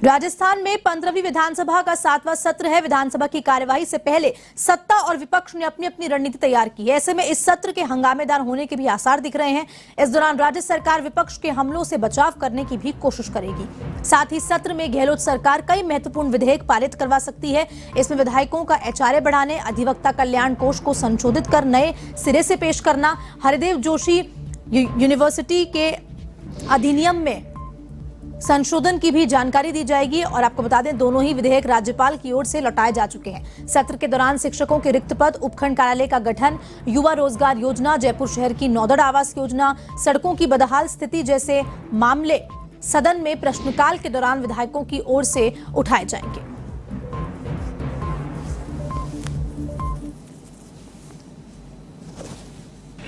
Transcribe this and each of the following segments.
राजस्थान में 15वीं विधानसभा का 7वां सत्र है। विधानसभा की कार्यवाही से पहले सत्ता और विपक्ष ने अपनी अपनी रणनीति तैयार की है। ऐसे में इस सत्र के हंगामेदार होने के भी आसार दिख रहे हैं। इस दौरान राज्य सरकार विपक्ष के हमलों से बचाव करने की भी कोशिश करेगी। साथ ही सत्र में गहलोत सरकार कई महत्वपूर्ण विधेयक पारित करवा सकती है। इसमें विधायकों का एचआरए बढ़ाने, अधिवक्ता कल्याण कोष को संशोधित कर नए सिरे से पेश करना, हरिदेव जोशी यूनिवर्सिटी के अधिनियम में संशोधन की भी जानकारी दी जाएगी। और आपको बता दें, दोनों ही विधेयक राज्यपाल की ओर से लौटाए जा चुके हैं। सत्र के दौरान शिक्षकों के रिक्त पद, उपखंड कार्यालय का गठन, युवा रोजगार योजना, जयपुर शहर की नौदड़ आवास योजना, सड़कों की बदहाल स्थिति जैसे मामले सदन में प्रश्नकाल के दौरान विधायकों की ओर से उठाए जाएंगे।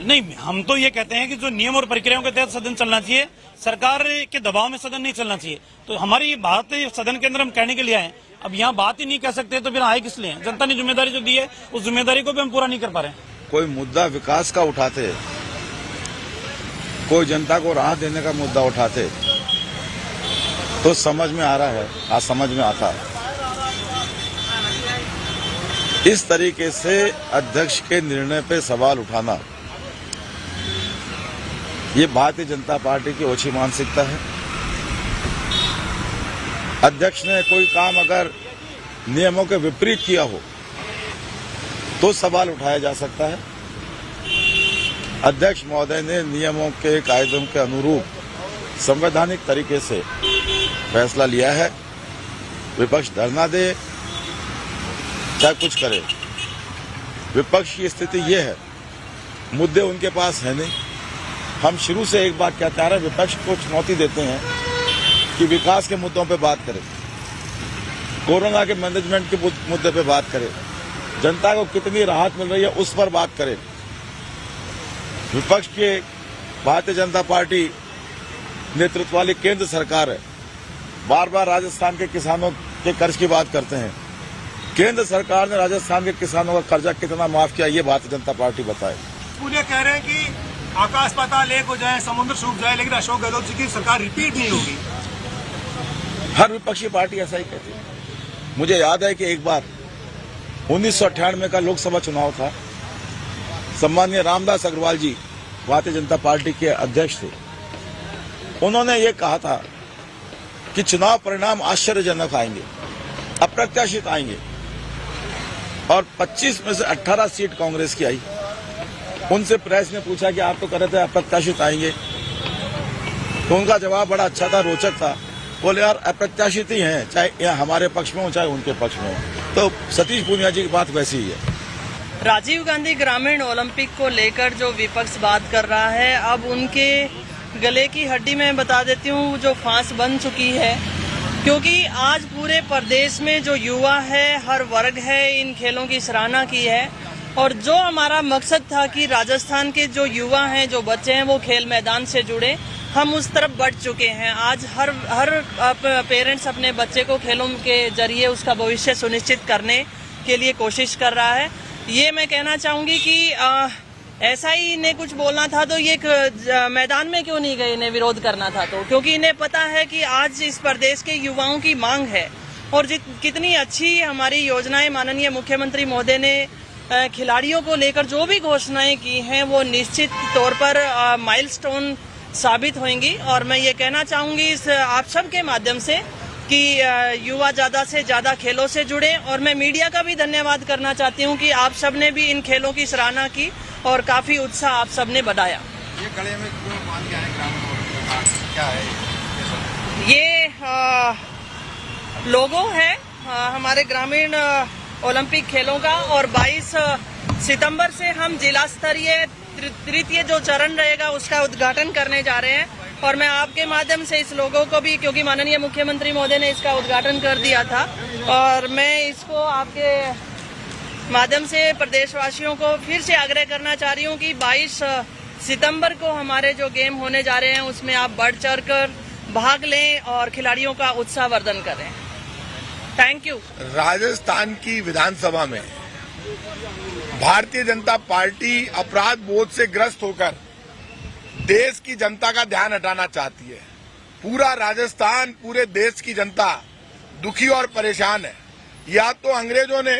नहीं, हम तो ये कहते हैं कि जो नियम और प्रक्रियाओं के तहत सदन चलना चाहिए, सरकार के दबाव में सदन नहीं चलना चाहिए। तो हमारी ये बात सदन के अंदर हम कहने के लिए आए। अब यहाँ बात ही नहीं कह सकते तो फिर आए किस लिए? जनता ने जिम्मेदारी जो दी है उस जिम्मेदारी को भी हम पूरा नहीं कर पा रहे हैं। कोई मुद्दा विकास का उठाते, कोई जनता को राहत देने का मुद्दा उठाते तो समझ में आ रहा है, आज समझ में आता है। इस तरीके से अध्यक्ष के निर्णय पे सवाल उठाना ये भारतीय जनता पार्टी की ओछी मानसिकता है। अध्यक्ष ने कोई काम अगर नियमों के विपरीत किया हो तो सवाल उठाया जा सकता है। अध्यक्ष महोदय ने नियमों के कायदों के अनुरूप संवैधानिक तरीके से फैसला लिया है। विपक्ष धरना दे चाहे कुछ करे, विपक्ष की स्थिति ये है, मुद्दे उनके पास है नहीं। हम शुरू से एक बात कहते आ रहे हैं, विपक्ष को चुनौती देते हैं कि विकास के मुद्दों पे बात करें, कोरोना के मैनेजमेंट के मुद्दे पे बात करें, जनता को कितनी राहत मिल रही है उस पर बात करें। विपक्ष के भारतीय जनता पार्टी नेतृत्व वाली केंद्र सरकार है, बार बार राजस्थान के किसानों के कर्ज की बात करते हैं। केंद्र सरकार ने राजस्थान के किसानों का कर्जा कितना माफ किया, ये भारतीय जनता पार्टी बताए। पूरे कह रहे हैं कि आकाश पाताल एक हो जाए, समुद्र सूख जाए, लेकिन अशोक गहलोत जी की सरकार रिपीट नहीं होगी। हर विपक्षी पार्टी ऐसा ही कहती है। मुझे याद है कि एक बार 1998 का लोकसभा चुनाव था, सम्मानीय रामदास अग्रवाल जी भारतीय जनता पार्टी के अध्यक्ष थे। उन्होंने ये कहा था कि चुनाव परिणाम आश्चर्यजनक आएंगे, अप्रत्याशित आएंगे, और 25 में से 18 सीट कांग्रेस की आई। उनसे प्रेस ने पूछा कि आप तो कह रहे थे अप्रत्याशित आएंगे, तो उनका जवाब बड़ा अच्छा था, रोचक था। बोले यार अप्रत्याशित ही हैं, चाहे हमारे पक्ष में हो चाहे उनके पक्ष में हो। तो सतीश पूनिया जी की बात वैसी ही है। राजीव गांधी ग्रामीण ओलंपिक को लेकर जो विपक्ष बात कर रहा है, अब उनके गले की हड्डी में बता देती हूँ जो फांस बन चुकी है, क्योंकि आज पूरे प्रदेश में जो युवा है, हर वर्ग है, इन खेलों की सराहना की है। और जो हमारा मकसद था कि राजस्थान के जो युवा हैं, जो बच्चे हैं, वो खेल मैदान से जुड़े, हम उस तरफ बढ़ चुके हैं। आज हर पेरेंट्स अपने बच्चे को खेलों के जरिए उसका भविष्य सुनिश्चित करने के लिए कोशिश कर रहा है। ये मैं कहना चाहूँगी कि ऐसा ही इन्हें कुछ बोलना था तो ये मैदान में क्यों नहीं गए, इन्हें विरोध करना था तो, क्योंकि इन्हें पता है कि आज इस प्रदेश के युवाओं की मांग है। और कितनी अच्छी हमारी योजनाएं माननीय मुख्यमंत्री महोदय ने खिलाड़ियों को लेकर जो भी घोषणाएं की हैं, वो निश्चित तौर पर माइलस्टोन साबित होंगी। और मैं ये कहना चाहूँगी इस आप सब के माध्यम से कि युवा ज़्यादा से ज़्यादा खेलों से जुड़े। और मैं मीडिया का भी धन्यवाद करना चाहती हूँ कि आप सब ने भी इन खेलों की सराहना की और काफ़ी उत्साह आप सब ने बढ़ाया। ये गले में क्यों बांध के आए ग्रामीण, क्या है ये लोगो है हमारे ग्रामीण ओलंपिक खेलों का, और 22 सितंबर से हम जिला स्तरीय तृतीय जो चरण रहेगा उसका उद्घाटन करने जा रहे हैं। और मैं आपके माध्यम से इस लोगों को भी, क्योंकि माननीय मुख्यमंत्री महोदय ने इसका उद्घाटन कर दिया था, और मैं इसको आपके माध्यम से प्रदेशवासियों को फिर से आग्रह करना चाह रही हूँ कि 22 सितंबर को हमारे जो गेम होने जा रहे हैं उसमें आप बढ़ चढ़ कर भाग लें और खिलाड़ियों का उत्साहवर्धन करें। Thank you. राजस्थान की विधानसभा में भारतीय जनता पार्टी अपराध बोध से ग्रस्त होकर देश की जनता का ध्यान हटाना चाहती है। पूरा राजस्थान, पूरे देश की जनता दुखी और परेशान है। या तो अंग्रेजों ने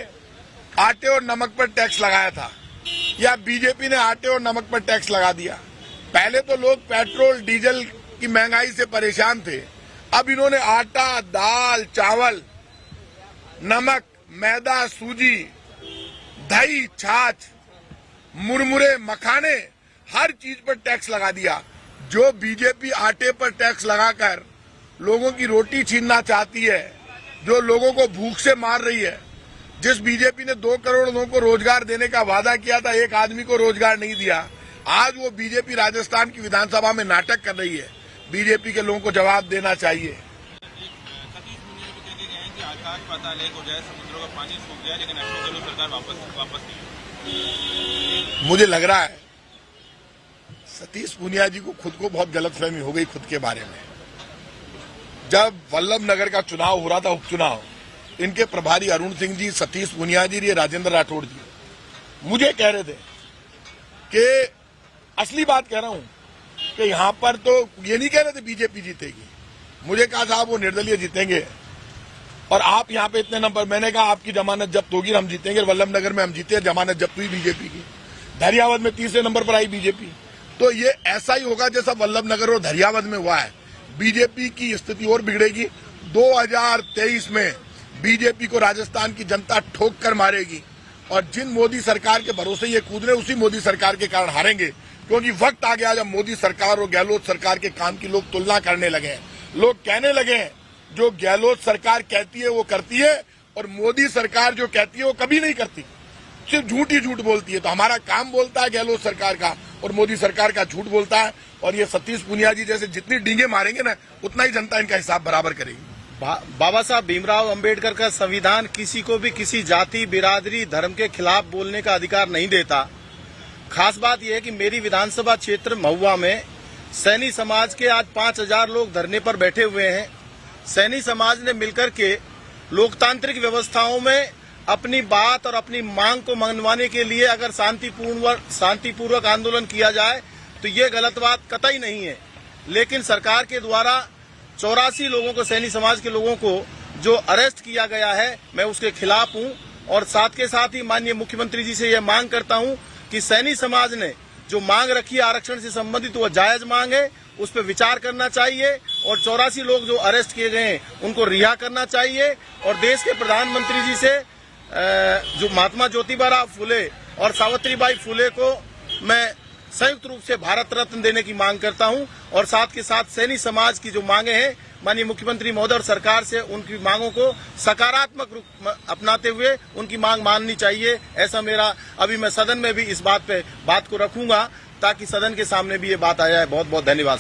आटे और नमक पर टैक्स लगाया था या बीजेपी ने आटे और नमक पर टैक्स लगा दिया। पहले तो लोग पेट्रोल डीजल की महंगाई से परेशान थे, अब इन्होंने आटा, दाल, चावल, नमक, मैदा, सूजी, दही, छाछ, मुरमुरे, मखाने, हर चीज पर टैक्स लगा दिया। जो बीजेपी आटे पर टैक्स लगाकर लोगों की रोटी छीनना चाहती है, जो लोगों को भूख से मार रही है, जिस बीजेपी ने 2 करोड़ लोगों को रोजगार देने का वादा किया था, एक आदमी को रोजगार नहीं दिया, आज वो बीजेपी राजस्थान की विधानसभा में नाटक कर रही है। बीजेपी के लोगों को जवाब देना चाहिए। आकाश पाताल एक हो जाए, समुद्रों का पानी सूख जाए, लेकिन अशोक गहलोत सरकार वापस नहीं। मुझे लग रहा है सतीश पूनिया जी को खुद को बहुत गलतफहमी हो गई खुद के बारे में। जब वल्लभ नगर का चुनाव हो रहा था, उपचुनाव, इनके प्रभारी अरुण सिंह जी, सतीश पूनिया जी, राजेंद्र राठौड़ जी मुझे कह रहे थे कि असली बात कह रहा हूं कि यहां पर तो ये नहीं कह रहे थे बीजेपी जीतेगी। मुझे कहा साहब वो निर्दलीय जीतेंगे और आप यहां पे इतने नंबर। मैंने कहा आपकी जमानत जब्त होगी, हम जीतेंगे। वल्लभ नगर में हम जीते, जमानत जब्त हुई बीजेपी की। धरियावद में तीसरे नंबर पर आई बीजेपी। तो ये ऐसा ही होगा जैसा वल्लभ नगर और धरियावद में हुआ है। बीजेपी की स्थिति और बिगड़ेगी। 2023 में बीजेपी को राजस्थान की जनता ठोक कर मारेगी और जिन मोदी सरकार के भरोसे ये कूद रहे, उसी मोदी सरकार के कारण हारेंगे। क्योंकि वक्त आ गया जब मोदी सरकार और गहलोत सरकार के काम की लोग तुलना करने लगे हैं। लोग कहने लगे हैं जो गहलोत सरकार कहती है वो करती है और मोदी सरकार जो कहती है वो कभी नहीं करती, सिर्फ झूठ ही झूठ बोलती है। तो हमारा काम बोलता है गहलोत सरकार का और मोदी सरकार का झूठ बोलता है। और ये सतीश पूनिया जी जैसे जितनी डींगे मारेंगे ना, उतना ही जनता इनका हिसाब बराबर करेगी। बाबा साहब भीमराव अंबेडकर का संविधान किसी को भी किसी जाति, बिरादरी, धर्म के खिलाफ बोलने का अधिकार नहीं देता। खास बात यह है कि मेरी विधानसभा क्षेत्र महुआ में सैनी समाज के आज 5000 लोग धरने पर बैठे हुए हैं। सैनी समाज ने मिलकर के लोकतांत्रिक व्यवस्थाओं में अपनी बात और अपनी मांग को मनवाने के लिए अगर शांतिपूर्वक आंदोलन किया जाए तो ये गलत बात कतई नहीं है। लेकिन सरकार के द्वारा 84 लोगों को, सैनी समाज के लोगों को जो अरेस्ट किया गया है, मैं उसके खिलाफ हूं और साथ के साथ ही माननीय मुख्यमंत्री जी से यह मांग करता हूं कि सैनी समाज ने जो मांग रखी है आरक्षण से संबंधित, वह जायज मांग है, उस पर विचार करना चाहिए और 84 लोग जो अरेस्ट किए गए हैं उनको रिहा करना चाहिए। और देश के प्रधानमंत्री जी से जो महात्मा ज्योतिबा फुले और सावित्रीबाई फुले को मैं संयुक्त रूप से भारत रत्न देने की मांग करता हूं और साथ के साथ सैनी समाज की जो मांगे हैं माननीय मुख्यमंत्री महोदय और सरकार से उनकी मांगों को सकारात्मक रूप अपनाते हुए उनकी मांग माननी चाहिए। ऐसा मेरा, अभी मैं सदन में भी इस बात को रखूंगा ताकि सदन के सामने भी ये बात आ जाए। बहुत बहुत धन्यवाद।